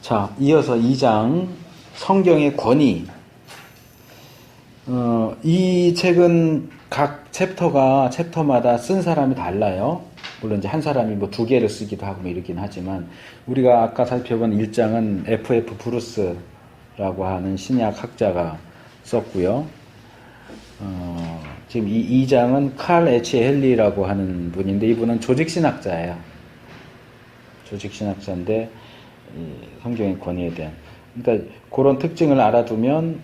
자, 이어서 2장 성경의 권위. 이 책은 각 챕터마다 쓴 사람이 달라요. 물론 이제 한 사람이 뭐 2개를 쓰기도 하고 뭐 이러긴 하지만, 우리가 아까 살펴본 1장은 F.F. 브루스라고 하는 신약 학자가 썼고요. 지금 이 2장은 칼 H. 헨리라고 하는 분인데, 이분은 조직신학자예요. 조직신학자인데 성경의 권위에 대한, 그러니까 그런 특징을 알아두면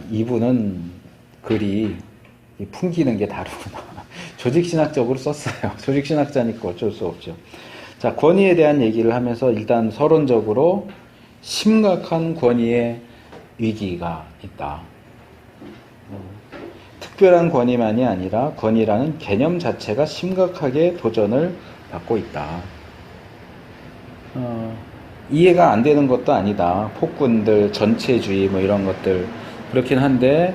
이분은 글이 풍기는 게 다르구나. 조직신학적으로 썼어요. 조직신학자니까 어쩔 수 없죠. 자, 권위에 대한 얘기를 하면서 일단 서론적으로 심각한 권위의 위기가 있다. 특별한 권위만이 아니라 권위라는 개념 자체가 심각하게 도전을 받고 있다. 이해가 안 되는 것도 아니다. 폭군들, 전체주의 뭐 이런 것들 그렇긴 한데,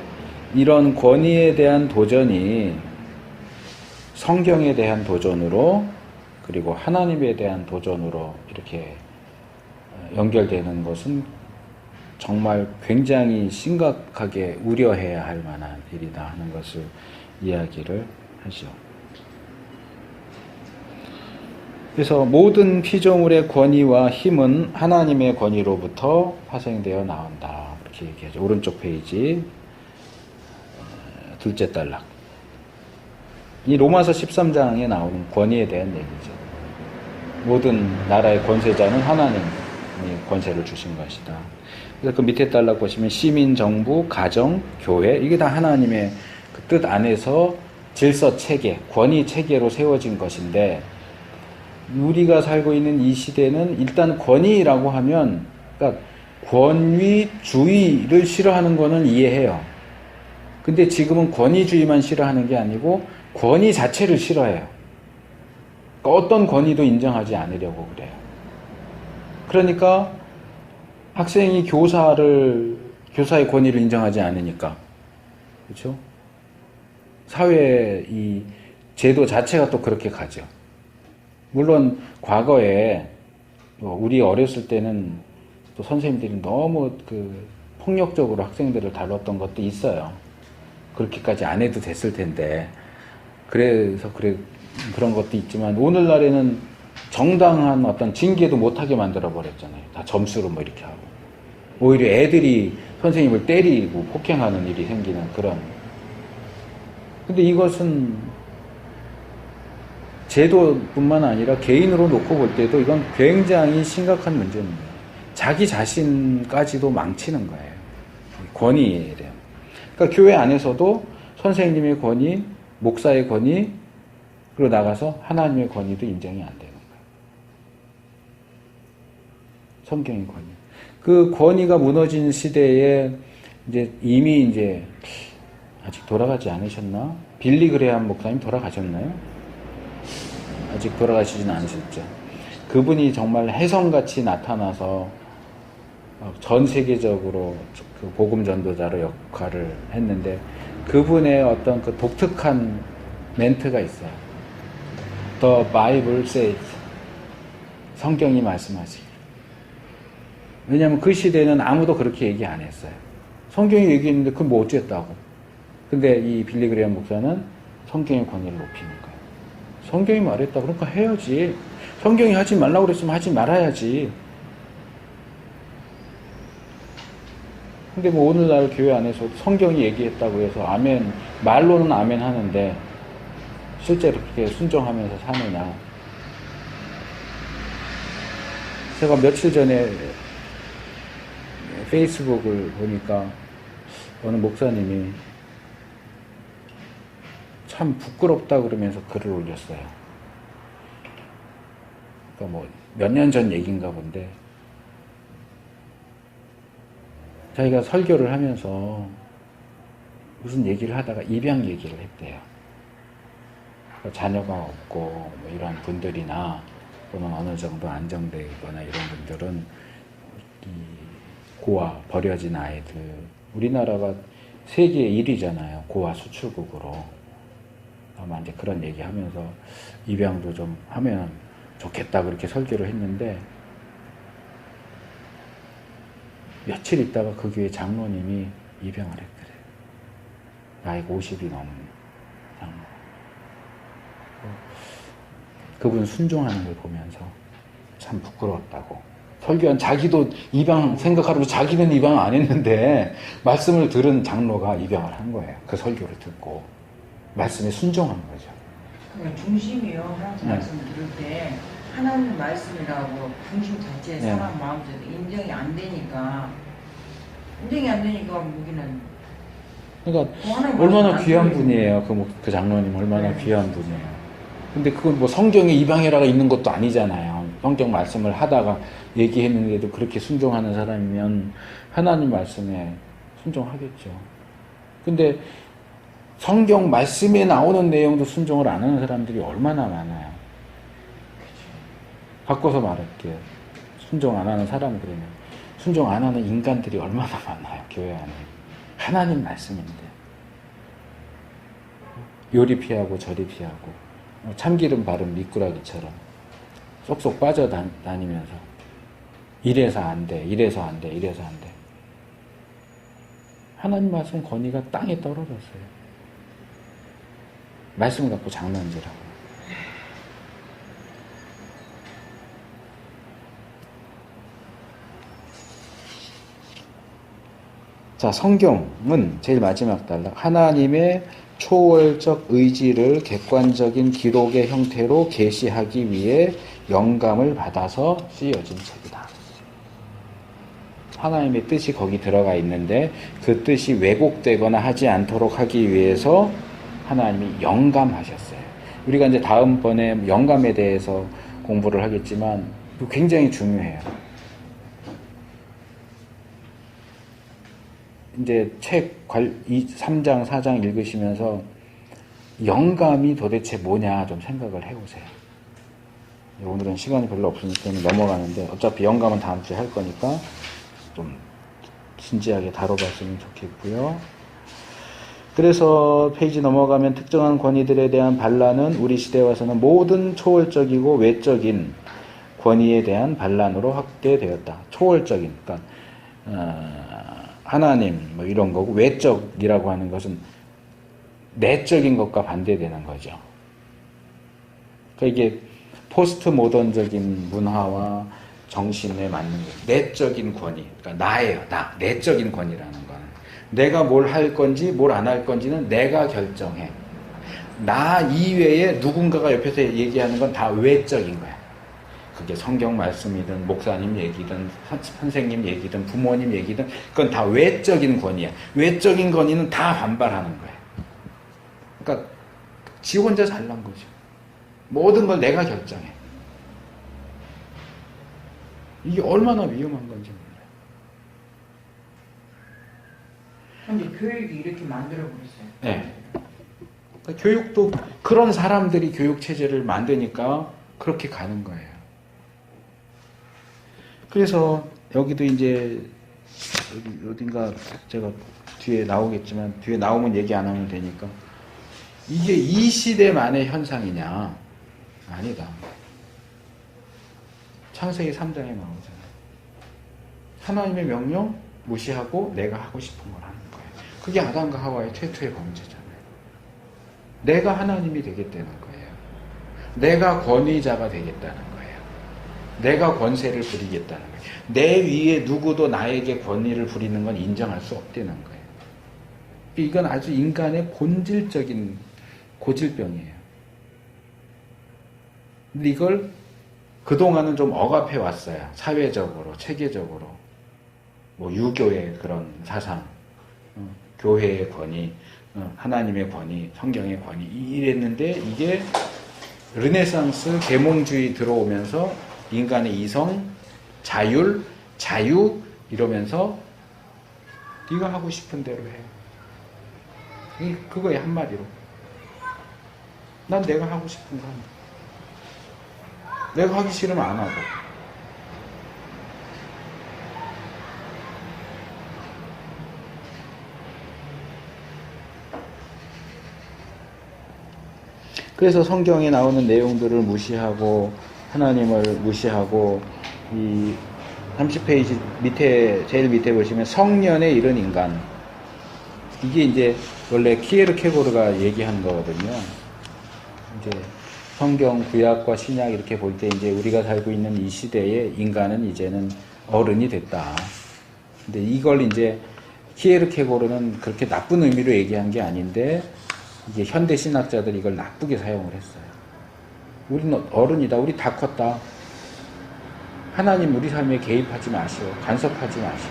이런 권위에 대한 도전이 성경에 대한 도전으로, 그리고 하나님에 대한 도전으로 이렇게 연결되는 것은 정말 굉장히 심각하게 우려해야 할 만한 일이다 하는 것을 이야기를 하죠. 그래서 모든 피조물의 권위와 힘은 하나님의 권위로부터 파생되어 나온다. 이렇게 얘기하죠. 오른쪽 페이지 둘째 단락. 이 로마서 13장에 나오는 권위에 대한 얘기죠. 모든 나라의 권세자는 하나님이 권세를 주신 것이다. 그래서 그 밑에 단락 보시면 시민, 정부, 가정, 교회, 이게 다 하나님의 그 뜻 안에서 질서 체계, 권위 체계로 세워진 것인데, 우리가 살고 있는 이 시대는 일단 권위라고 하면, 그러니까 권위주의를 싫어하는 거는 이해해요. 근데 지금은 권위주의만 싫어하는 게 아니고 권위 자체를 싫어해요. 그러니까 어떤 권위도 인정하지 않으려고 그래요. 그러니까 학생이 교사의 권위를 인정하지 않으니까, 그렇죠? 사회의 이 제도 자체가 또 그렇게 가죠. 물론 과거에 우리 어렸을 때는 또 선생님들이 너무 폭력적으로 학생들을 다뤘던 것도 있어요. 그렇게까지 안 해도 됐을 텐데, 그래서 그런 것도 있지만, 오늘날에는 정당한 어떤 징계도 못하게 만들어 버렸잖아요. 다 점수로 뭐 이렇게 하고, 오히려 애들이 선생님을 때리고 폭행하는 일이 생기는 그런. 근데 이것은 제도뿐만 아니라 개인으로 놓고 볼 때도 이건 굉장히 심각한 문제입니다. 자기 자신까지도 망치는 거예요. 권위에 대한. 그러니까 교회 안에서도 선생님의 권위, 목사의 권위, 그리고 나가서 하나님의 권위도 인정이 안 되는 거예요. 성경의 권위. 그 권위가 무너진 시대에 이미 아직 돌아가지 않으셨나? 빌리 그레함 목사님 돌아가셨나요? 아직 돌아가시지는 않으셨죠. 그분이 정말 혜성같이 나타나서 전 세계적으로 그 복음 전도자로 역할을 했는데, 그분의 어떤 그 독특한 멘트가 있어요. The Bible says. 성경이 말씀하시길. 왜냐하면 그 시대는 아무도 그렇게 얘기 안 했어요. 성경이 얘기했는데 그건 뭐 어쨌다고. 근데 이 빌리 그레함 목사는 성경의 권위를 높이는 거예요. 성경이 말했다 그러니까 해야지. 성경이 하지 말라고 그랬으면 하지 말아야지. 근데 뭐 오늘날 교회 안에서 성경이 얘기했다고 해서 아멘, 말로는 아멘 하는데 실제로 그렇게 순종하면서 사느냐. 제가 며칠 전에 페이스북을 보니까 어느 목사님이 참 부끄럽다 그러면서 글을 올렸어요. 그러니까 뭐 몇 년 전 얘기인가 본데, 자기가 설교를 하면서 무슨 얘기를 하다가 입양 얘기를 했대요. 그러니까 자녀가 없고 뭐 이런 분들이나, 또는 어느 정도 안정되거나 이런 분들은 이 고아, 버려진 아이들, 우리나라가 세계 1위잖아요. 고아 수출국으로. 아마 이제 그런 얘기 하면서 입양도 좀 하면 좋겠다 그렇게 설교를 했는데, 며칠 있다가 그 교회 장로님이 입양을 했더래요. 나이가 50이 넘은 장로. 그분 순종하는 걸 보면서 참 부끄러웠다고. 설교한 자기도 입양 생각하고 자기는 입양 안 했는데 말씀을 들은 장로가 입양을 한 거예요. 그 설교를 듣고 말씀에 순종한 거죠. 그러니까 중심이요. 하나님 말씀 들을 때 하나님 말씀이라고 중심 자체에 네. 사람 마음속에 인정이 안 되니까 무기는 그러니까 얼마나 귀한 분이에요. 그 장로님 얼마나 네. 귀한 분이에요. 근데 그건 뭐 성경에 입양해라가 있는 것도 아니잖아요. 성경 말씀을 하다가 얘기했는데도 그렇게 순종하는 사람이면 하나님 말씀에 순종하겠죠. 근데 성경 말씀에 나오는 내용도 순종을 안 하는 사람들이 얼마나 많아요. 바꿔서 말할게요. 순종 안 하는 사람들이면 순종 안 하는 인간들이 얼마나 많아요. 교회 안에. 하나님 말씀인데 요리 피하고 저리 피하고 참기름 바른 미꾸라기처럼 쏙쏙 빠져다니면서 이래서 안 돼, 이래서 안 돼, 이래서 안 돼. 하나님 말씀 권위가 땅에 떨어졌어요. 말씀을 갖고 장난질하고. 자, 성경은 제일 마지막 단락. 하나님의 초월적 의지를 객관적인 기록의 형태로 계시하기 위해 영감을 받아서 쓰여진 책이다. 하나님의 뜻이 거기 들어가 있는데 그 뜻이 왜곡되거나 하지 않도록 하기 위해서 하나님이 영감하셨어요. 우리가 이제 다음번에 영감에 대해서 공부를 하겠지만 굉장히 중요해요. 이제 책 3장, 4장 읽으시면서 영감이 도대체 뭐냐 좀 생각을 해보세요. 오늘은 시간이 별로 없으니까 넘어가는데 어차피 영감은 다음 주에 할 거니까 좀 진지하게 다뤄봤으면 좋겠고요. 그래서 페이지 넘어가면 특정한 권위들에 대한 반란은 우리 시대에 와서는 모든 초월적이고 외적인 권위에 대한 반란으로 확대되었다. 초월적인, 그러니까 하나님 뭐 이런 거고, 외적이라고 하는 것은 내적인 것과 반대되는 거죠. 그러니까 이게 포스트 모던적인 문화와 정신에 맞는 거예요. 내적인 권위, 그러니까 나예요. 내적인 권위라는 거는 내가 뭘 할 건지 뭘 안 할 건지는 내가 결정해. 나 이외에 누군가가 옆에서 얘기하는 건 다 외적인 거야. 그게 성경 말씀이든 목사님 얘기든 선생님 얘기든 부모님 얘기든 그건 다 외적인 권위야. 외적인 권위는 다 반발하는 거야. 그러니까 지 혼자 잘난 거죠. 모든 걸 내가 결정해. 이게 얼마나 위험한 건지 몰라요. 근데 교육이 이렇게 만들어버렸어요. 네. 그러니까 교육도 그런 사람들이 교육 체제를 만드니까 그렇게 가는 거예요. 그래서 여기도 이제 어딘가 제가 뒤에 나오겠지만 뒤에 나오면 얘기 안 하면 되니까 이게 이 시대만의 현상이냐? 아니다. 창세기 3장에 나오잖아요. 하나님의 명령 무시하고 내가 하고 싶은 걸 하는 거예요. 그게 아담과 하와의 최초의 범죄잖아요. 내가 하나님이 되겠다는 거예요. 내가 권위자가 되겠다는 거예요. 내가 권세를 부리겠다는 거예요. 내 위에 누구도 나에게 권위를 부리는 건 인정할 수 없다는 거예요. 이건 아주 인간의 본질적인 고질병이에요. 근데 이걸 그동안은 좀 억압해 왔어요. 사회적으로, 체계적으로. 뭐 유교의 그런 사상, 교회의 권위, 하나님의 권위, 성경의 권위 이랬는데 이게 르네상스 계몽주의 들어오면서 인간의 이성, 자율, 자유 이러면서 네가 하고 싶은 대로 해. 그거에 한마디로. 난 내가 하고 싶은 거 한다. 내가 하기 싫으면 안 하고. 그래서 성경에 나오는 내용들을 무시하고 하나님을 무시하고 이 30페이지 밑에, 제일 밑에 보시면 성년에 이른 인간. 이게 이제 원래 키에르케고르가 얘기한 거거든요. 이제 성경, 구약과 신약 이렇게 볼 때 이제 우리가 살고 있는 이 시대에 인간은 이제는 어른이 됐다. 근데 이걸 이제 키에르케고르는 그렇게 나쁜 의미로 얘기한 게 아닌데 이게 현대 신학자들이 이걸 나쁘게 사용을 했어요. 우리는 어른이다. 우리 다 컸다. 하나님 우리 삶에 개입하지 마시오. 간섭하지 마시오.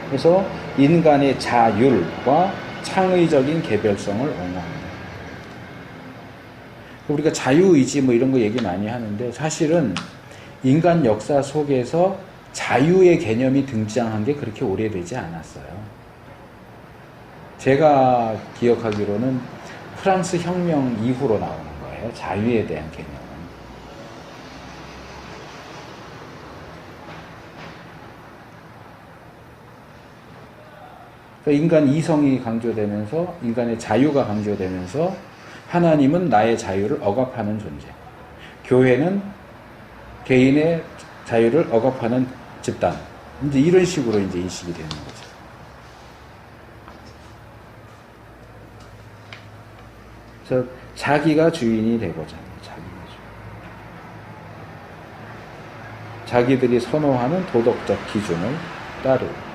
그래서 인간의 자율과 창의적인 개별성을 옹호합니다. 우리가 자유의지 뭐 이런 거 얘기 많이 하는데 사실은 인간 역사 속에서 자유의 개념이 등장한 게 그렇게 오래되지 않았어요. 제가 기억하기로는 프랑스 혁명 이후로 나오는 거예요. 자유에 대한 개념은. 인간 이성이 강조되면서 인간의 자유가 강조되면서 하나님은 나의 자유를 억압하는 존재. 교회는 개인의 자유를 억압하는 집단. 이제 이런 식으로 이제 인식이 되는 거죠. 그래서 자기가 주인이 되고자 합니다. 자기들이 선호하는 도덕적 기준을 따르고.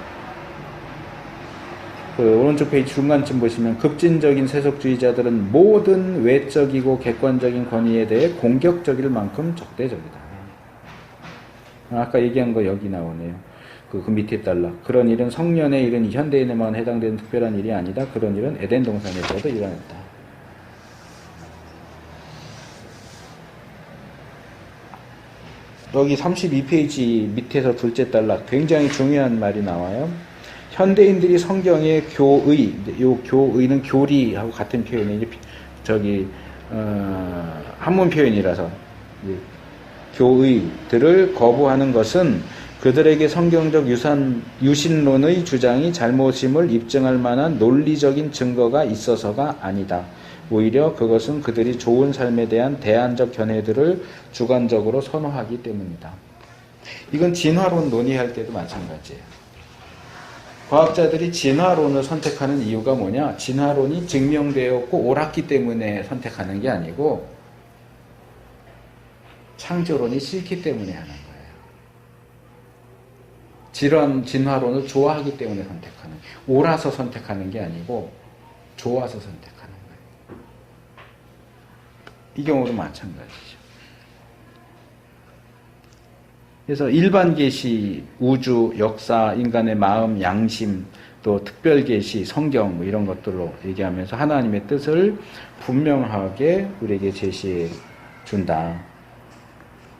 그 오른쪽 페이지 중간쯤 보시면 급진적인 세속주의자들은 모든 외적이고 객관적인 권위에 대해 공격적일 만큼 적대적이다. 아까 얘기한 거 여기 나오네요. 그 밑에 단락. 그런 일은 성년에 이른 현대인에만 해당되는 특별한 일이 아니다. 그런 일은 에덴 동산에서도 일어났다. 여기 32페이지 밑에서 둘째 단락 굉장히 중요한 말이 나와요. 현대인들이 성경의 교의, 요 교의는 교리하고 같은 표현이에요. 저기 한문 표현이라서 교의들을 거부하는 것은 그들에게 성경적 유신론의 주장이 잘못임을 입증할 만한 논리적인 증거가 있어서가 아니다. 오히려 그것은 그들이 좋은 삶에 대한 대안적 견해들을 주관적으로 선호하기 때문이다. 이건 진화론 논의할 때도 마찬가지예요. 과학자들이 진화론을 선택하는 이유가 뭐냐? 진화론이 증명되었고 옳았기 때문에 선택하는 게 아니고 창조론이 싫기 때문에 하는 거예요. 진화론을 좋아하기 때문에 선택하는 거예요. 옳아서 선택하는 게 아니고 좋아서 선택하는 거예요. 이 경우도 마찬가지죠. 그래서 일반 계시, 우주, 역사, 인간의 마음, 양심, 또 특별 계시, 성경 뭐 이런 것들로 얘기하면서 하나님의 뜻을 분명하게 우리에게 제시해 준다.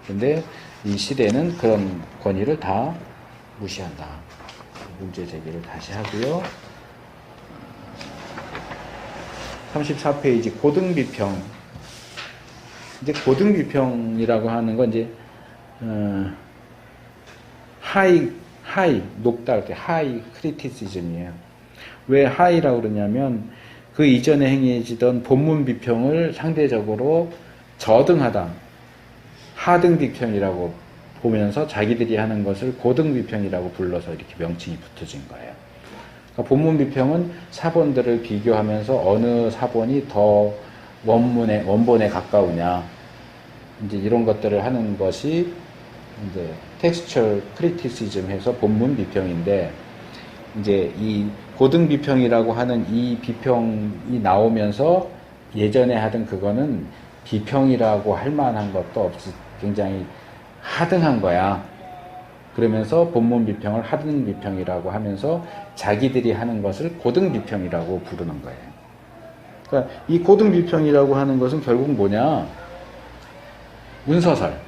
근데 이 시대는 그런 권위를 다 무시한다. 문제 제기를 다시 하고요. 34페이지 고등비평. 이제 고등비평이라고 하는 건 이제 높다 할 때 하이 크리티시즘이에요. 왜 하이라고 그러냐면 그 이전에 행해지던 본문 비평을 상대적으로 저등하다. 하등 비평이라고 보면서 자기들이 하는 것을 고등 비평이라고 불러서 이렇게 명칭이 붙어진 거예요. 그러니까 본문 비평은 사본들을 비교하면서 어느 사본이 더 원본에 가까우냐. 이제 이런 것들을 하는 것이 이제 텍스처럴 크리티시즘 해서 본문 비평인데 이제 이 고등 비평이라고 하는 이 비평이 나오면서 예전에 하던 그거는 비평이라고 할 만한 것도 없이 굉장히 하등한 거야. 그러면서 본문 비평을 하등 비평이라고 하면서 자기들이 하는 것을 고등 비평이라고 부르는 거예요. 그러니까 이 고등 비평이라고 하는 것은 결국 뭐냐? 문서설.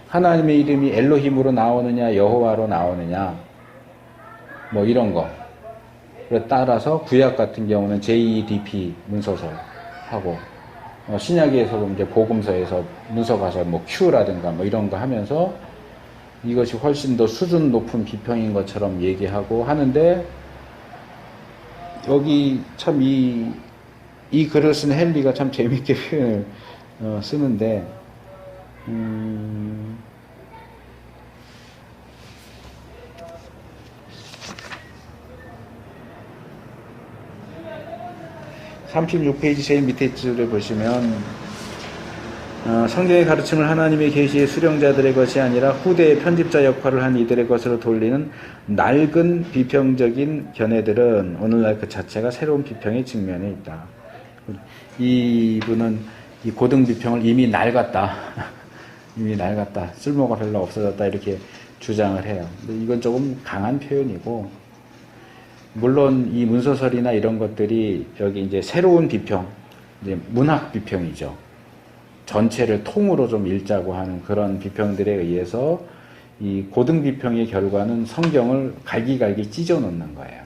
하나님의 이름이 엘로힘으로 나오느냐 여호와로 나오느냐 뭐 이런 거. 따라서 구약 같은 경우는 JEDP 문서설하고 신약에서도 이제 복음서에서 문서 가서 뭐 Q라든가 뭐 이런 거 하면서 이것이 훨씬 더 수준 높은 비평인 것처럼 얘기하고 하는데 여기 참 이 글을 쓴 헨리가 참 재밌게 표현을 쓰는데 음, 36페이지 제일 밑에 줄을 보시면 성경의 가르침을 하나님의 계시의 수령자들의 것이 아니라 후대의 편집자 역할을 한 이들의 것으로 돌리는 낡은 비평적인 견해들은 오늘날 그 자체가 새로운 비평의 측면에 있다. 이분은 이 고등 비평을 이미 낡았다. 이미 낡았다. 쓸모가 별로 없어졌다. 이렇게 주장을 해요. 근데 이건 조금 강한 표현이고, 물론 이 문서설이나 이런 것들이 여기 이제 새로운 비평, 이제 문학 비평이죠. 전체를 통으로 좀 읽자고 하는 그런 비평들에 의해서 이 고등 비평의 결과는 성경을 갈기갈기 찢어 놓는 거예요.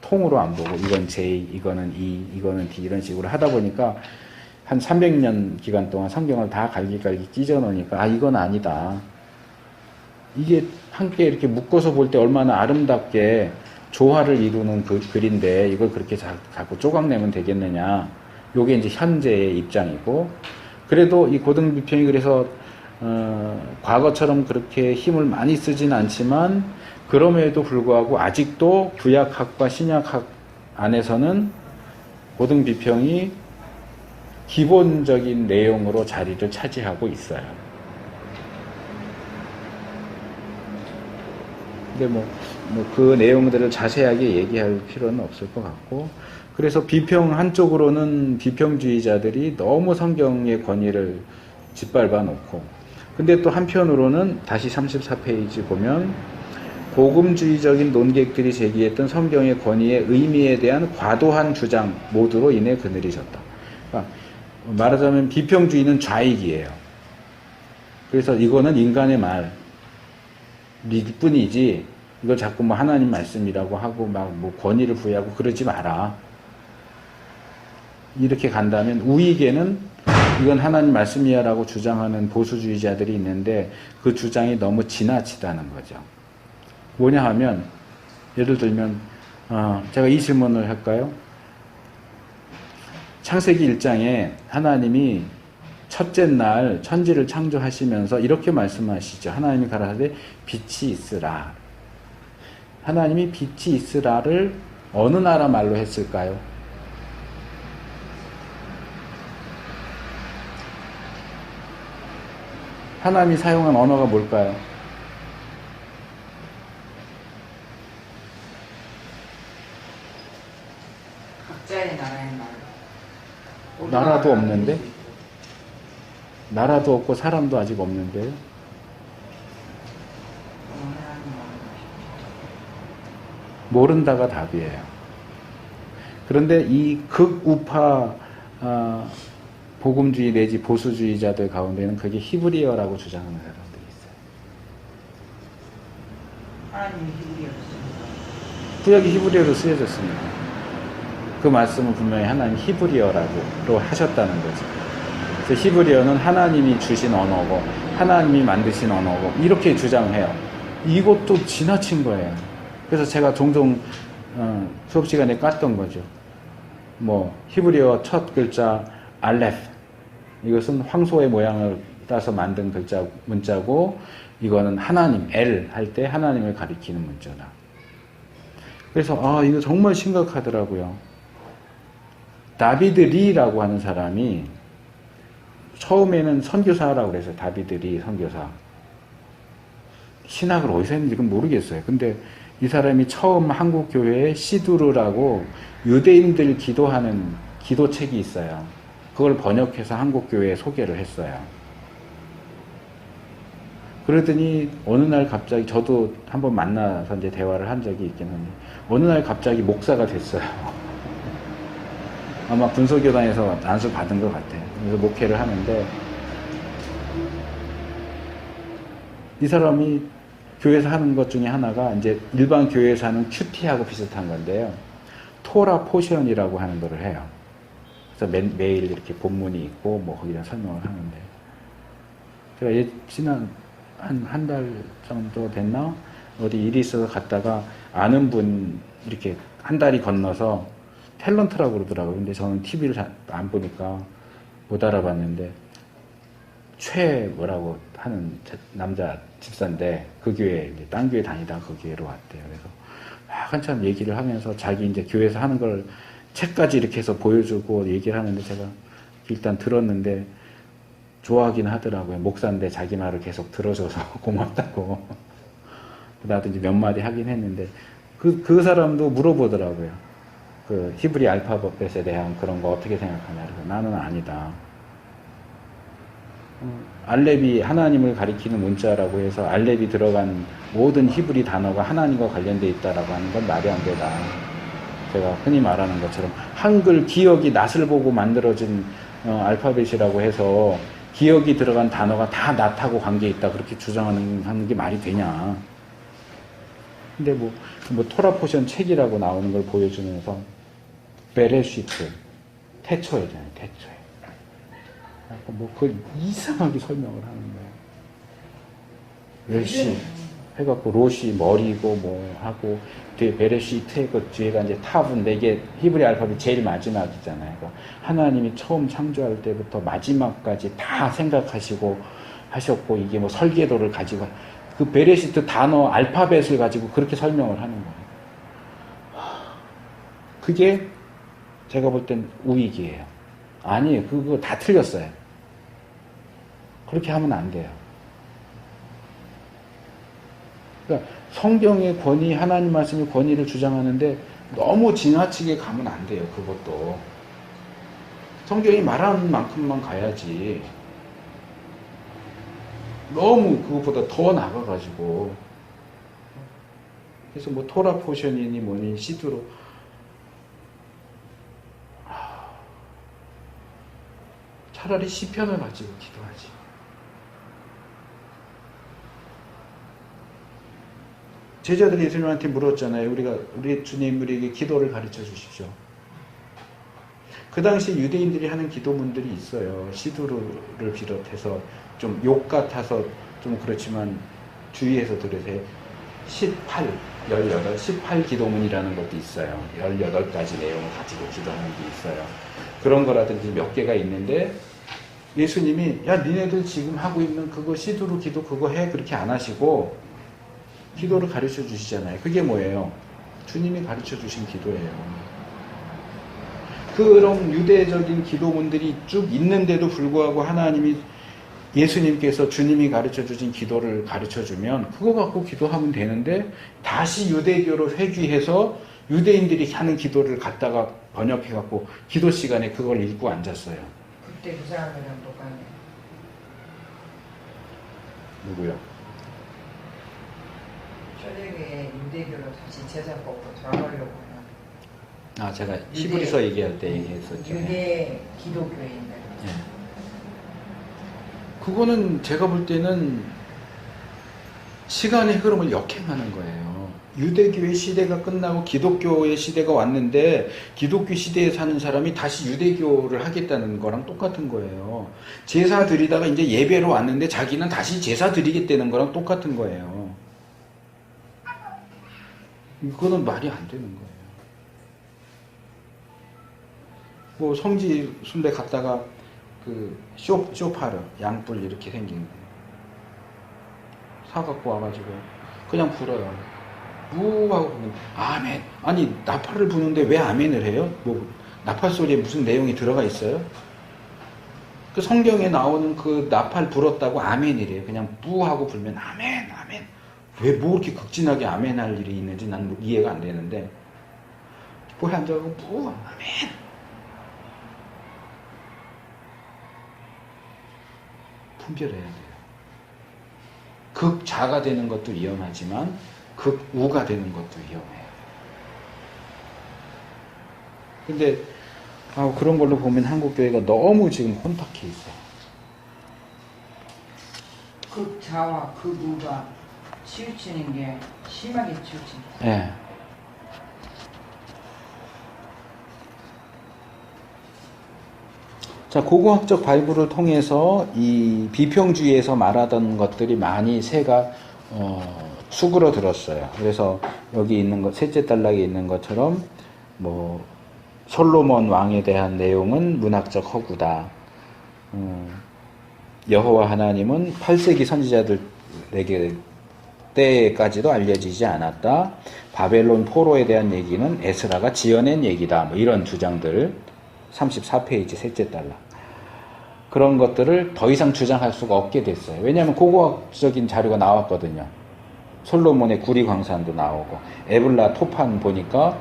통으로 안 보고 이건 J, 이거는 E, 이거는 D 이런 식으로 하다 보니까 한 300년 기간 동안 성경을 다 갈기갈기 찢어 놓으니까 이건 아니다. 이게 함께 이렇게 묶어서 볼 때 얼마나 아름답게 조화를 이루는 그 글인데 이걸 그렇게 자꾸 조각내면 되겠느냐. 요게 이제 현재의 입장이고, 그래도 이 고등 비평이 그래서 과거처럼 그렇게 힘을 많이 쓰진 않지만 그럼에도 불구하고 아직도 구약학과 신약학 안에서는 고등 비평이 기본적인 내용으로 자리를 차지하고 있어요. 근데 그 내용들을 자세하게 얘기할 필요는 없을 것 같고, 그래서 비평 한쪽으로는 비평주의자들이 너무 성경의 권위를 짓밟아 놓고, 근데 또 한편으로는 다시 34페이지 보면 복음주의적인 논객들이 제기했던 성경의 권위의 의미에 대한 과도한 주장 모두로 인해 그늘이졌다. 그러니까 말하자면 비평주의는 좌익이에요. 그래서 이거는 인간의 말일 뿐이지 이걸 자꾸 하나님 말씀이라고 하고 권위를 부여하고 그러지 마라. 이렇게 간다면 우익에는 이건 하나님 말씀이야라고 주장하는 보수주의자들이 있는데 그 주장이 너무 지나치다는 거죠. 뭐냐 하면 예를 들면 제가 이 질문을 할까요? 창세기 1장에 하나님이 첫째 날 천지를 창조하시면서 이렇게 말씀하시죠. 하나님이 가라사대 빛이 있으라. 하나님이 빛이 있으라를 어느 나라 말로 했을까요? 하나님이 사용한 언어가 뭘까요? 각자의 나라의 말. 나라도 없는데? 나라도 없고 사람도 아직 없는데요? 모른다가 답이에요. 그런데 이 극우파 복음주의 내지 보수주의자들 가운데는 그게 히브리어라고 주장하는 사람들이 있어요. 하나님이 히브리어였습니다. 구약이 히브리어로 쓰여졌습니다. 그 말씀은 분명히 하나님 히브리어라고 하셨다는 거죠. 그래서 히브리어는 하나님이 주신 언어고 하나님이 만드신 언어고 이렇게 주장해요. 이것도 지나친 거예요. 그래서 제가 종종 수업 시간에 깠던 거죠. 히브리어 첫 글자 알레프, 이것은 황소의 모양을 따서 만든 문자고 이거는 하나님, 엘 할 때 하나님을 가리키는 문자다. 그래서 이거 정말 심각하더라고요. 다비드 리라고 하는 사람이 처음에는 선교사라고 그래서 다비드 리 선교사. 신학을 어디서 했는지 모르겠어요. 근데 이 사람이 처음 한국 교회에 시두르라고 유대인들 기도하는 기도책이 있어요. 그걸 번역해서 한국 교회에 소개를 했어요. 그러더니 어느 날 갑자기 저도 한번 만나서 이제 대화를 한 적이 있긴 한데 어느 날 갑자기 목사가 됐어요. 아마 군소교단에서 안수 받은 것 같아요. 그래서 목회를 하는데 이 사람이 교회에서 하는 것 중에 하나가 이제 일반 교회에서 하는 큐티하고 비슷한 건데요. 토라 포션이라고 하는 거를 해요. 그래서 매일 이렇게 본문이 있고 거기다 설명을 하는데 제가 지난 한 달 정도 됐나? 어디 일이 있어서 갔다가 아는 분 이렇게 한 달이 건너서 탤런트라고 그러더라고요. 근데 저는 TV를 안 보니까 못 알아봤는데 뭐라고 하는 남자 집사인데 그 교회 이제 딴 교회 다니다가 그 교회로 왔대요. 그래서 막 한참 얘기를 하면서 자기 이제 교회에서 하는 걸 책까지 이렇게 해서 보여주고 얘기를 하는데 제가 일단 들었는데 좋아하긴 하더라고요. 목사인데 자기 말을 계속 들어줘서 고맙다고. 나도 이제 몇 마디 하긴 했는데 그 사람도 물어보더라고요. 그 히브리 알파벳에 대한 그런 거 어떻게 생각하냐. 그래서 나는 아니다. 알렙이 하나님을 가리키는 문자라고 해서 알렙이 들어간 모든 히브리 단어가 하나님과 관련되어 있다라고 하는 건 말이 안 되다. 제가 흔히 말하는 것처럼 한글 기억이 낫을 보고 만들어진 알파벳이라고 해서 기억이 들어간 단어가 다 낫하고 관계 있다 그렇게 주장하는 게 말이 되냐. 근데 뭐 토라 포션 책이라고 나오는 걸 보여주면서 베레시트 태초에잖아요. 태초에. 그걸 이상하게 설명을 하는 거예요. 멸시 해갖고 롯이 머리고 뭐 하고 뒤에 베레시트의 그 뒤에가 이제 타브인데 이게 히브리 알파벳 제일 마지막이잖아요. 그러니까 하나님이 처음 창조할 때부터 마지막까지 다 생각하시고 하셨고 이게 뭐 설계도를 가지고 그 베레시트 단어 알파벳을 가지고 그렇게 설명을 하는 거예요. 그게 제가 볼 땐 우익이에요. 아니에요. 그거 다 틀렸어요. 그렇게 하면 안 돼요. 그러니까 성경의 권위, 하나님 말씀의 권위를 주장하는데 너무 지나치게 가면 안 돼요. 그것도. 성경이 말하는 만큼만 가야지. 너무 그것보다 더 나가가지고. 그래서 뭐 토라 포션이니 뭐니 시드로 차라리 시편을 가지고 기도하지. 제자들이 예수님한테 물었잖아요. 우리 주님 우리에게 기도를 가르쳐 주십시오. 그 당시 유대인들이 하는 기도문들이 있어요. 시두르를 비롯해서 좀 욕 같아서 좀 그렇지만 주의해서 들으세요. 18 기도문이라는 것도 있어요. 18가지 내용을 가지고 기도하는 게 있어요. 그런 거라든지 몇 개가 있는데 예수님이 야 니네들 지금 하고 있는 그거 시두르 기도 그거 해 그렇게 안 하시고 기도를 가르쳐 주시잖아요. 그게 뭐예요? 주님이 가르쳐 주신 기도예요. 그런 유대적인 기도문들이 쭉 있는데도 불구하고 하나님이 예수님께서 주님이 가르쳐 주신 기도를 가르쳐 주면 그거 갖고 기도하면 되는데 다시 유대교로 회귀해서 유대인들이 하는 기도를 갖다가 번역해 갖고 기도 시간에 그걸 읽고 앉았어요. 그때 그 사람이랑 똑같네. 누구요? 초대교회 유대교로 다시 제자 뽑고 돌아가려고 해요. 제가 히브리서 얘기할 때 얘기했었죠. 유대 기독교인데. 예. 그거는 제가 볼 때는 시간의 흐름을 역행하는 거예요. 유대교의 시대가 끝나고 기독교의 시대가 왔는데 기독교 시대에 사는 사람이 다시 유대교를 하겠다는 거랑 똑같은 거예요. 제사 드리다가 이제 예배로 왔는데 자기는 다시 제사 드리겠다는 거랑 똑같은 거예요. 이거는 말이 안 되는 거예요. 뭐 성지 순례 갔다가 그 쇼파르 양뿔 이렇게 생긴 거 사갖고 와가지고 그냥 불어요. 무하고 부는 아멘. 아니 나팔을 부는데 왜 아멘을 해요? 뭐 나팔 소리에 무슨 내용이 들어가 있어요? 그 성경에 나오는 그 나팔 불었다고 아멘이래요. 그냥 무하고 불면 아멘 아멘. 왜 뭐 이렇게 극진하게 아멘할 일이 있는지 난 이해가 안 되는데 뭐에 앉아가고 무 아멘. 분별해야 돼요. 극자가 되는 것도 위험하지만 극우가 되는 것도 위험해요. 근데 그런 걸로 보면 한국교회가 너무 지금 혼탁해 있어요. 극자와 극우가 치우치는 게 심하게 치우친다. 네. 자, 고고학적 발굴을 통해서 이 비평주의에서 말하던 것들이 많이 새가 수그러들었어요. 그래서 여기 있는 것, 셋째 단락에 있는 것처럼 뭐 솔로몬 왕에 대한 내용은 문학적 허구다. 여호와 하나님은 8세기 선지자들에게 때까지도 알려지지 않았다. 바벨론 포로에 대한 얘기는 에스라가 지어낸 얘기다. 뭐 이런 주장들 34페이지 셋째 달라. 그런 것들을 더 이상 주장할 수가 없게 됐어요. 왜냐하면 고고학적인 자료가 나왔거든요. 솔로몬의 구리 광산도 나오고 에블라 토판 보니까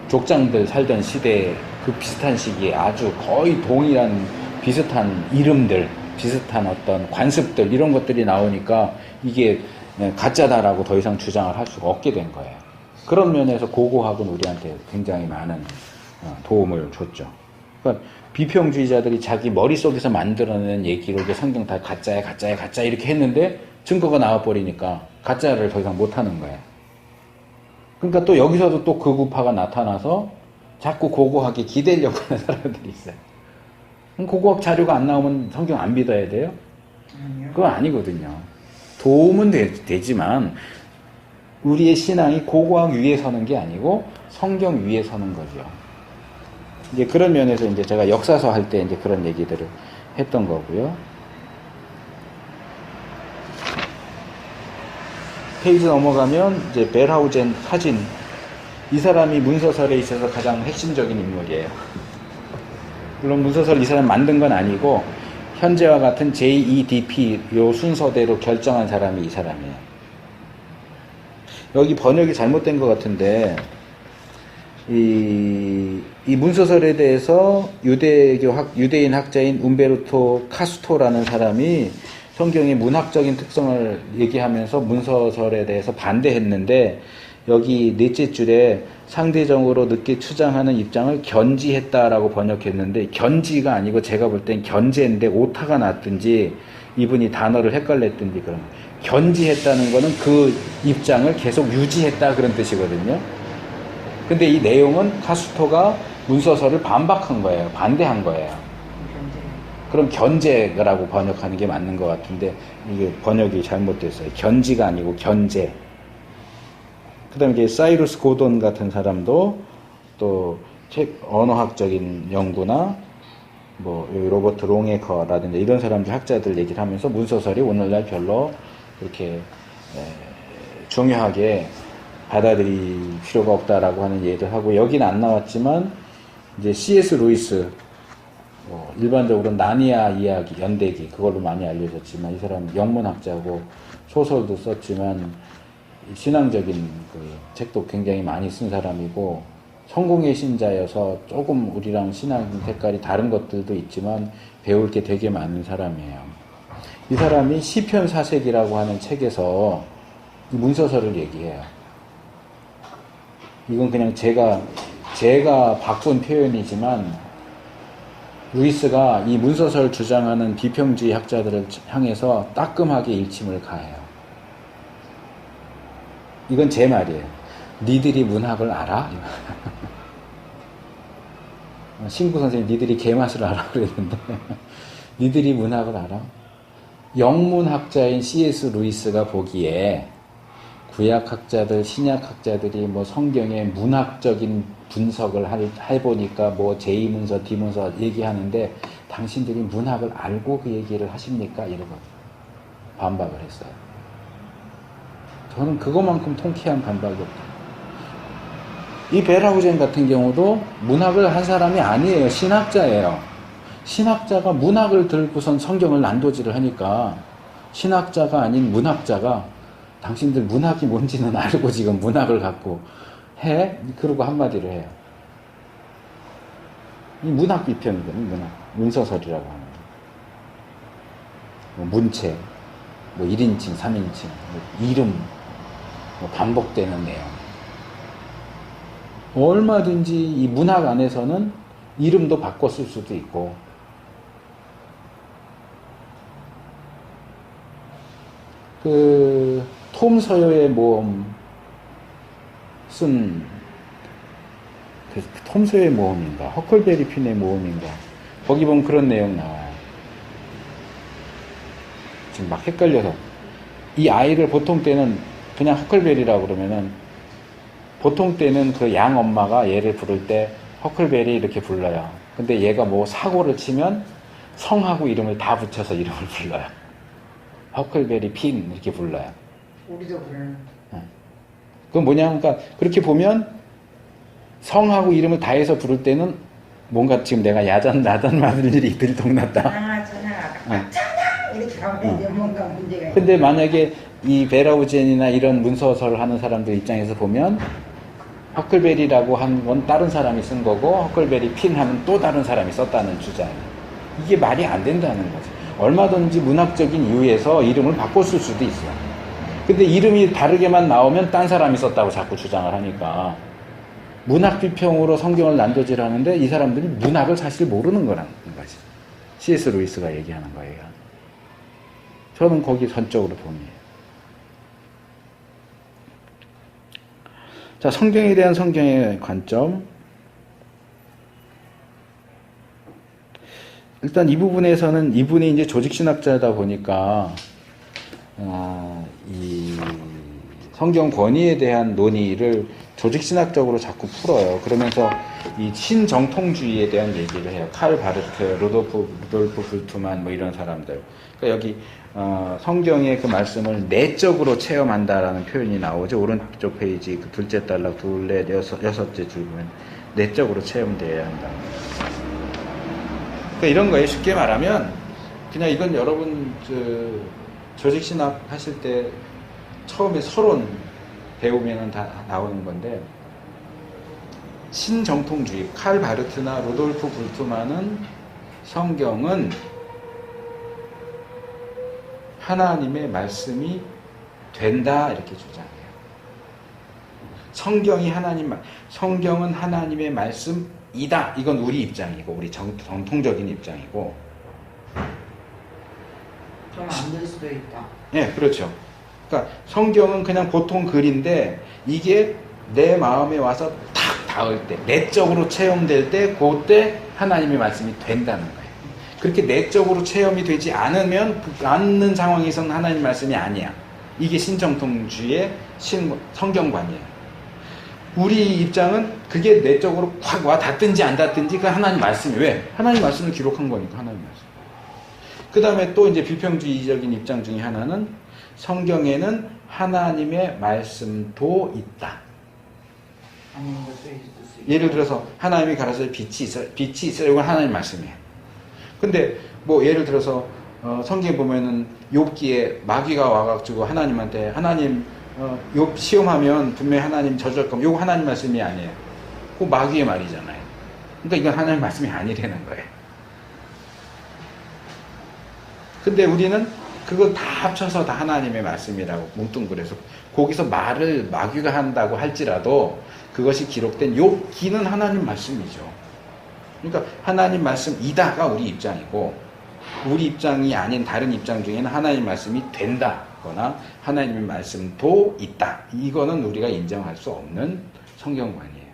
족장들 살던 시대에 그 비슷한 시기에 아주 거의 동일한 비슷한 이름들, 비슷한 어떤 관습들 이런 것들이 나오니까 이게 가짜다라고 더 이상 주장을 할 수가 없게 된 거예요. 그런 면에서 고고학은 우리한테 굉장히 많은 도움을 줬죠. 그러니까 비평주의자들이 자기 머릿속에서 만들어낸 얘기로 이게 성경 다 가짜야 가짜야 가짜 이렇게 했는데 증거가 나와버리니까 가짜를 더 이상 못하는 거예요. 그러니까 또 여기서도 또 극우파가 나타나서 자꾸 고고학에 기대려고 하는 사람들이 있어요. 그럼 고고학 자료가 안 나오면 성경 안 믿어야 돼요? 아니요. 그건 아니거든요. 도움은 되지만 우리의 신앙이 고고학 위에 서는 게 아니고 성경 위에 서는 거죠. 이제 그런 면에서 이제 제가 역사서 할 때 이제 그런 얘기들을 했던 거고요. 페이지 넘어가면 이제 벨하우젠 사진. 이 사람이 문서설에 있어서 가장 핵심적인 인물이에요. 물론 문서설 이 사람 만든 건 아니고 현재와 같은 JEDP 요 순서대로 결정한 사람이 이 사람이에요. 여기 번역이 잘못된 것 같은데 이 문서설에 대해서 유대인 학자인 움베르토 카스토라는 사람이 성경의 문학적인 특성을 얘기하면서 문서설에 대해서 반대했는데 여기 넷째 줄에 상대적으로 늦게 추장하는 입장을 견지했다라고 번역했는데 견지가 아니고 제가 볼 땐 견제인데 오타가 났든지 이분이 단어를 헷갈렸든지 그런 견지했다는 거는 그 입장을 계속 유지했다 그런 뜻이거든요. 근데 이 내용은 카스토가 문서설을 반박한 거예요. 반대한 거예요. 그럼 견제라고 번역하는 게 맞는 것 같은데 이게 번역이 잘못됐어요. 견지가 아니고 견제. 그 다음에 이제 사이루스 고돈 같은 사람도 또 언어학적인 연구나 뭐 로버트 롱에커라든지 이런 사람들 학자들 얘기를 하면서 문서설이 오늘날 별로 그렇게 중요하게 받아들일 필요가 없다라고 하는 얘기를 하고 여기는 안 나왔지만 이제 C.S. 루이스 일반적으로 나니아 이야기, 연대기 그걸로 많이 알려졌지만 이 사람 영문학자고 소설도 썼지만 신앙적인 그 책도 굉장히 많이 쓴 사람이고 성공의 신자여서 조금 우리랑 신앙 색깔이 다른 것들도 있지만 배울 게 되게 많은 사람이에요. 이 사람이 시편 사색이라고 하는 책에서 문서설을 얘기해요. 이건 그냥 제가 바꾼 표현이지만 루이스가 이 문서설 주장하는 비평주의 학자들을 향해서 따끔하게 일침을 가해요. 이건 제 말이에요. 니들이 문학을 알아? 신구 선생님 니들이 개맛을 알아 그랬는데 니들이 문학을 알아? 영문학자인 C.S. 루이스가 보기에 구약학자들, 신약학자들이 뭐 성경의 문학적인 분석을 해보니까 뭐 제2문서, D문서 얘기하는데 당신들이 문학을 알고 그 얘기를 하십니까? 이러고 반박을 했어요. 저는 그것만큼 통쾌한 반박이 없다. 이 벨하우젠 같은 경우도 문학을 한 사람이 아니에요. 신학자예요. 신학자가 문학을 들고선 성경을 난도질을 하니까 신학자가 아닌 문학자가 당신들 문학이 뭔지는 알고 지금 문학을 갖고 해? 그러고 한마디를 해요. 이 문학 비평이거든요. 문서설이라고 하는 뭐 문체, 뭐 1인칭, 3인칭, 뭐 이름, 뭐 반복되는 내용. 얼마든지 이 문학 안에서는 이름도 바꿔 쓸 수도 있고 톰 서여의 모험 쓴 톰 서여의 모험인가 허클베리 핀의 모험인가 거기 보면 그런 내용 나와요. 지금 막 헷갈려서 이 아이를 보통 때는 그냥 허클베리라고 그러면은 보통 때는 그 양 엄마가 얘를 부를 때 허클베리 이렇게 불러요. 근데 얘가 뭐 사고를 치면 성하고 이름을 다 붙여서 이름을 불러요. 허클베리 핀 이렇게 불러요. 우리도 그러는. 그건 뭐냐, 그러니까 그렇게 보면 성하고 이름을 다 해서 부를 때는 뭔가 지금 내가 나단 맞을 일이 들통났다. 전화 이렇게 가면 이제 뭔가 문제가 있어. 근데 만약에 이 베라우젠이나 이런 문서서를 하는 사람들 입장에서 보면 허클베리라고 한 건 다른 사람이 쓴 거고 허클베리 핀 하면 또 다른 사람이 썼다는 주장이에요. 이게 말이 안 된다는 거죠. 얼마든지 문학적인 이유에서 이름을 바꿨을 수도 있어요. 근데 이름이 다르게만 나오면 딴 사람이 썼다고 자꾸 주장을 하니까 문학 비평으로 성경을 난도질하는데 이 사람들이 문학을 사실 모르는 거라는 거지. C.S. 루이스가 얘기하는 거예요. 저는 거기 전적으로 동의해요. 자, 성경에 대한 성경의 관점. 일단 이 부분에서는 이분이 이제 조직신학자다 보니까 이 성경 권위에 대한 논의를 조직신학적으로 자꾸 풀어요. 그러면서 이 신정통주의에 대한 얘기를 해요. 칼 바르트, 루돌프 불트만 뭐 이런 사람들. 그러니까 여기 성경의 그 말씀을 내적으로 체험한다라는 표현이 나오죠. 오른쪽 페이지 그 둘째 단락 둘넷 여섯째 줄 보면 내적으로 체험되어야 한다. 그러니까 이런 거에 쉽게 말하면 그냥 이건 여러분 조직신학 하실 때 처음에 서론 배우면은 다 나오는 건데 신정통주의 칼 바르트나 루돌프 불트만은 성경은 하나님의 말씀이 된다 이렇게 주장해요. 성경은 하나님의 말씀이다. 이건 우리 입장이고 우리 정통적인 입장이고. 좀 안 될 수도 있다. 네, 그렇죠. 그러니까 성경은 그냥 보통 글인데 이게 내 마음에 와서 탁 닿을 때, 내적으로 체험될 때, 그때 하나님의 말씀이 된다는 거예요. 그렇게 내적으로 체험이 되지 않는 상황에서는 하나님 말씀이 아니야. 이게 신정통주의 성경관이에요. 우리 입장은 그게 내적으로 확 와 닿든지 안 닿든지 그 하나님 말씀이 왜? 하나님 말씀을 기록한 거니까 하나님 말씀. 그 다음에 또 이제 비평주의적인 입장 중에 하나는 성경에는 하나님의 말씀도 있다. 예를 들어서 하나님이 가라사대 빛이 있어요. 이건 하나님 말씀이에요. 근데 뭐 예를 들어서 성경에 보면은 욥기에 마귀가 와가지고 하나님한테 하나님 욥 시험하면 분명히 하나님 저주할 겁니다. 이거 하나님 말씀이 아니에요. 그거 마귀의 말이잖아요. 그러니까 이건 하나님 말씀이 아니라는 거예요. 근데 우리는 그걸 다 합쳐서 다 하나님의 말씀이라고 뭉뚱그려서 거기서 말을 마귀가 한다고 할지라도 그것이 기록된 욥기는 하나님 말씀이죠. 그러니까 하나님 말씀이다가 우리 입장이고 우리 입장이 아닌 다른 입장 중에는 하나님 말씀이 된다거나 하나님의 말씀도 있다. 이거는 우리가 인정할 수 없는 성경관이에요.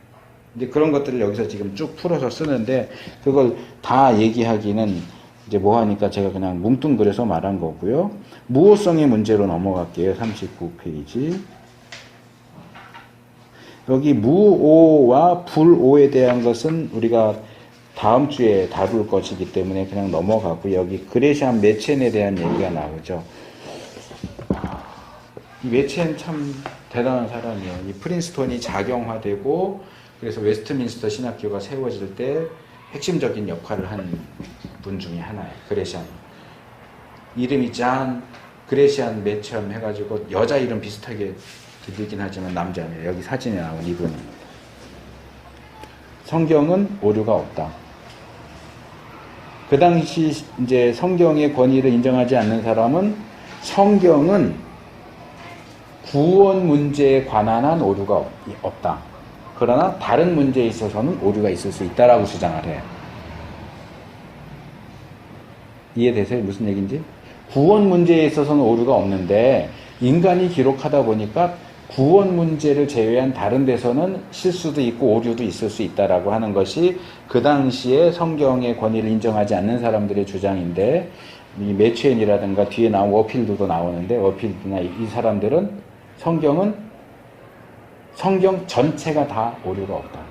근데 그런 것들을 여기서 지금 쭉 풀어서 쓰는데 그걸 다 얘기하기는 이제 뭐 하니까 제가 그냥 뭉뚱그려서 말한 거고요. 무호성의 문제로 넘어갈게요. 39페이지. 여기 무오와 불오에 대한 것은 우리가 다음 주에 다룰 것이기 때문에 그냥 넘어가고 여기 그레시안 메첸에 대한 얘기가 나오죠. 이 메첸 참 대단한 사람이에요. 이 프린스턴이 작용화되고 그래서 웨스트민스터 신학교가 세워질 때 핵심적인 역할을 한 분 중에 하나예요. 그레시안. 이름이 잔 그레시안 메첸 해가지고 여자 이름 비슷하게 들리긴 하지만 남자예요. 여기 사진에 나온 이분입니다. 성경은 오류가 없다. 그 당시 이제 성경의 권위를 인정하지 않는 사람은 성경은 구원 문제에 관한 한 오류가 없다. 그러나 다른 문제에 있어서는 오류가 있을 수 있다라고 주장을 해요. 이해되세요? 무슨 얘기인지? 구원 문제에 있어서는 오류가 없는데 인간이 기록하다 보니까 구원 문제를 제외한 다른 데서는 실수도 있고 오류도 있을 수 있다라고 하는 것이 그 당시에 성경의 권위를 인정하지 않는 사람들의 주장인데 이 매추엔이라든가 뒤에 나온 워필드도 나오는데 워필드나 이 사람들은 성경 전체가 다 오류가 없다.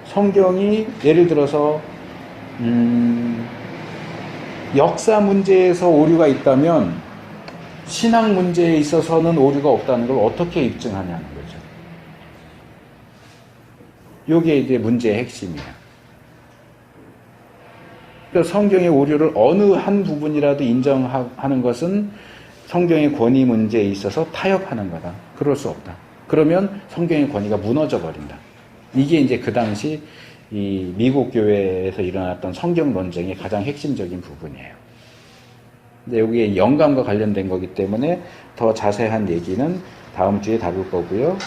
성경이 예를 들어서 역사 문제에서 오류가 있다면 신학 문제에 있어서는 오류가 없다는 걸 어떻게 입증하냐는 거죠. 이게 이제 문제의 핵심이에요. 그러니까 성경의 오류를 어느 한 부분이라도 인정하는 것은 성경의 권위 문제에 있어서 타협하는 거다. 그럴 수 없다. 그러면 성경의 권위가 무너져 버린다. 이게 이제 그 당시 이 미국 교회에서 일어났던 성경 논쟁의 가장 핵심적인 부분이에요. 근데 여기에 영감과 관련된 거기 때문에 더 자세한 얘기는 다음 주에 다룰 거고요.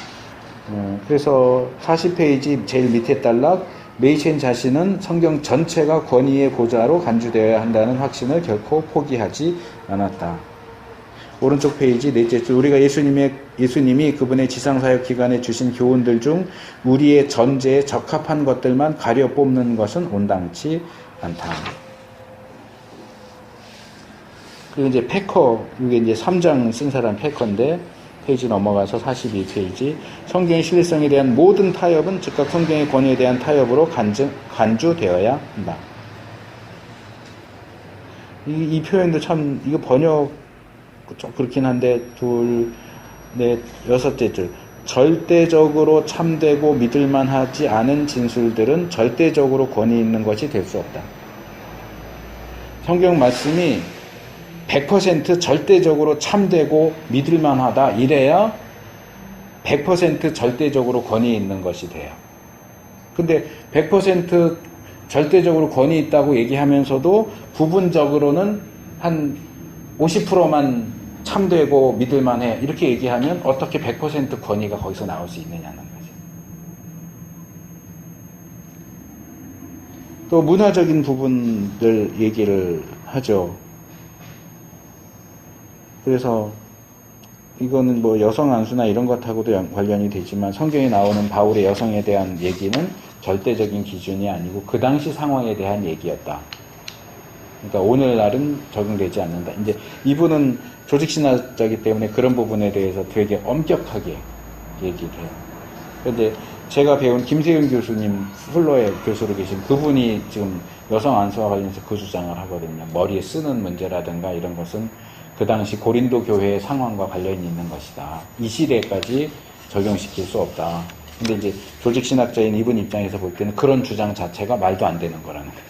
그래서 40페이지 제일 밑에 단락, 메이첸 자신은 성경 전체가 권위의 보좌로 간주되어야 한다는 확신을 결코 포기하지 않았다. 오른쪽 페이지 넷째 줄, 우리가 예수님이 그분의 지상사역 기간에 주신 교훈들 중 우리의 전제에 적합한 것들만 가려 뽑는 것은 온당치 않다. 그리고 이제 패커, 이게 이제 3장 쓴 사람 패커인데, 페이지 넘어가서 42페이지. 성경의 신뢰성에 대한 모든 타협은 즉각 성경의 권위에 대한 타협으로 간주되어야 한다. 이 표현도 참, 이거 번역 좀 그렇긴 한데, 둘, 넷, 여섯째 줄. 절대적으로 참되고 믿을만하지 않은 진술들은 절대적으로 권위 있는 것이 될 수 없다. 성경 말씀이 100% 절대적으로 참되고 믿을만하다. 이래야 100% 절대적으로 권위 있는 것이 돼요. 근데 100% 절대적으로 권위 있다고 얘기하면서도 부분적으로는 한 50%만 참되고 믿을만해. 이렇게 얘기하면 어떻게 100% 권위가 거기서 나올 수 있느냐는 거죠. 또 문화적인 부분들 얘기를 하죠. 그래서 이거는 뭐 여성 안수나 이런 것하고도 관련이 되지만 성경에 나오는 바울의 여성에 대한 얘기는 절대적인 기준이 아니고 그 당시 상황에 대한 얘기였다. 그러니까 오늘날은 적용되지 않는다. 이제 이분은 조직신화자이기 때문에 그런 부분에 대해서 되게 엄격하게 얘기를 해요. 그런데 제가 배운 김세윤 교수님, 플로의 교수로 계신 그분이 지금 여성 안수와 관련해서 그 주장을 하거든요. 머리에 쓰는 문제라든가 이런 것은 그 당시 고린도 교회의 상황과 관련이 있는 것이다. 이 시대까지 적용시킬 수 없다. 근데 이제 조직신학자인 이분 입장에서 볼 때는 그런 주장 자체가 말도 안 되는 거라는 거예요.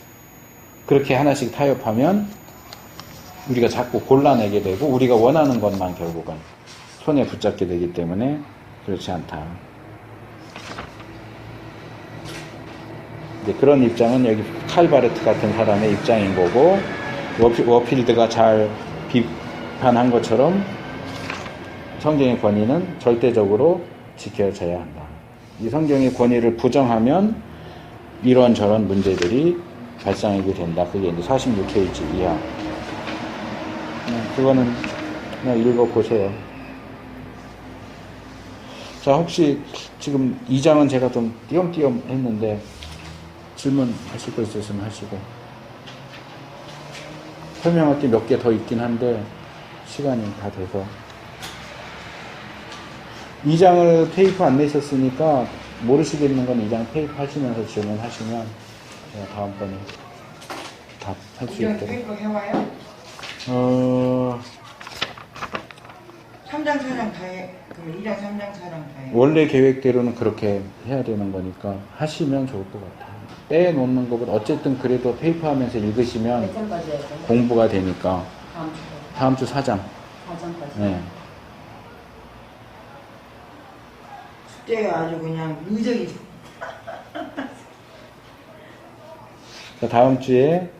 그렇게 하나씩 타협하면 우리가 자꾸 골라내게 되고 우리가 원하는 것만 결국은 손에 붙잡게 되기 때문에 그렇지 않다. 이제 그런 입장은 여기 칼바르트 같은 사람의 입장인 거고, 워필드가 잘 비판한 것처럼 성경의 권위는 절대적으로 지켜져야 한다. 이 성경의 권위를 부정하면 이런저런 문제들이 발생하게 된다. 그게 이제 46페이지 이하. 그거는 그냥 읽어보세요. 자, 혹시 지금 2장은 제가 좀 띄엄띄엄 했는데 질문하실 거 있으시면 하시고, 설명할 게 몇 개 더 있긴 한데 시간이 다 돼서 2장을 테이프 안 내셨으니까 모르시겠는 건 2장 테이프 하시면서 질문하시면 제가 다음번에 답할 수 있도록. 테이프 해와요? 3장 4장 다 해. 그럼 2장 3장 4장 다 해. 원래 계획대로는 그렇게 해야 되는 거니까 하시면 좋을 것 같아요. 빼놓는 것보다 어쨌든 그래도 테이프 하면서 읽으시면 공부가 되니까. 다음 주 4장. 4장까지. 네. 숙제가 아주 그냥 무적이죠. 다음 주에